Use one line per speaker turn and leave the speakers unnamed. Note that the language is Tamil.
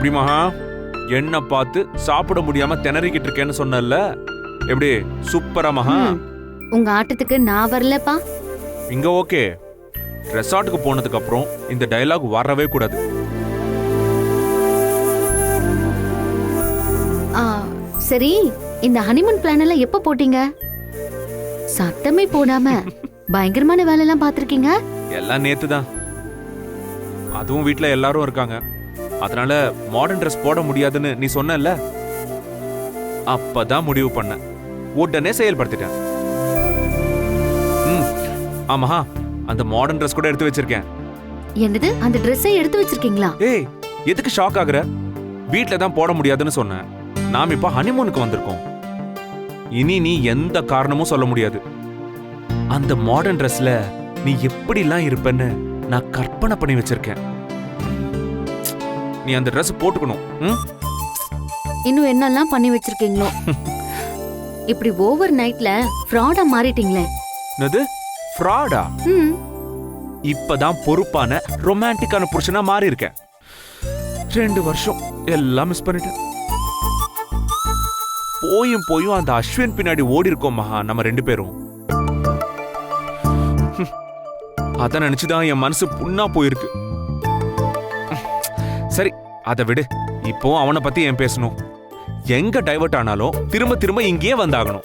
எப்படி மகா? என்ன பார்த்து சாப்பிட முடியாம திணறிக்கிட்டு இருக்கேன்னு சொன்னல, எப்படி சூப்பரா மகா?
உங்க ஆட்டத்துக்கு நான் வரலப்பா.
இங்க ஓகே. ரெசார்ட்டுக்கு போனதுக்கு அப்புறம் இந்த டயலாக் வரவே கூடாது.
சரி, இந்த ஹனிமூன் பிளான் எல்லாம் எப்ப போட்டீங்க? சத்தமே போடாம பயங்கரமான வேலை எல்லாம் பாத்திருக்கீங்க.
எல்லாம் நேத்து தான். அதுவும் வீட்ல எல்லாரும் இருக்காங்க, அதனால மாடர்ன் ட்ரெஸ் போட முடியாதுன்னு நீ சொன்னல, அப்பதான் முடிவு பண்ண. உடனே செயல்படுத்திட்டேன். ஆமா, அந்த மாடர்ன் ட்ரெஸ் கூட எடுத்து வச்சிருக்கேன்.
என்னது, அந்த ட்ரெஸ்ஸை எடுத்து வச்சிருக்கீங்களா?
ஏய், எதுக்கு ஷாக் ஆகுற? வீட்ல தான் போட முடியாதுன்னு சொன்னேன். நாம் இப்ப ஹனிமூனுக்கு வந்திருக்கோம். இனி நீ எந்த காரணமும் சொல்ல முடியாது. அந்த மாடர்ன் ட்ரெஸ்ல நீ எப்படிலாம் இருப்பன்னு நான் கற்பனை பண்ணி வச்சிருக்கேன். நீ அந்த ட்ரெஸ் போட்டுக்கணும்.
இன்னும் என்னெல்லாம் பண்ணி வச்சிருக்கீங்களோ. இப்படி ஓவர் நைட்ல ஃப்ராடா மாறிட்டீங்களே.
என்னது ஃப்ராடா? இப்பதான் பொறுப்பான ரொமான்டிக்கான புருஷனா மாறி இருக்கேன். 2 வருஷம் எல்லாம் மிஸ் பண்ணிட்டேன். போயும் அந்த அஸ்வின் பின்னாடி ஓடி இருக்கோம் மகா, நம்ம 2 பேரும். அத நினைச்சுதான் என் மனசு புண்ணா போயிருக்கு. சரி, அதை விடு. இப்போ அவனை பத்தி ஏன் பேசணும்? எங்க டைவர்ட் ஆனாலும் திரும்ப திரும்ப இங்கேயே வந்தாகணும்.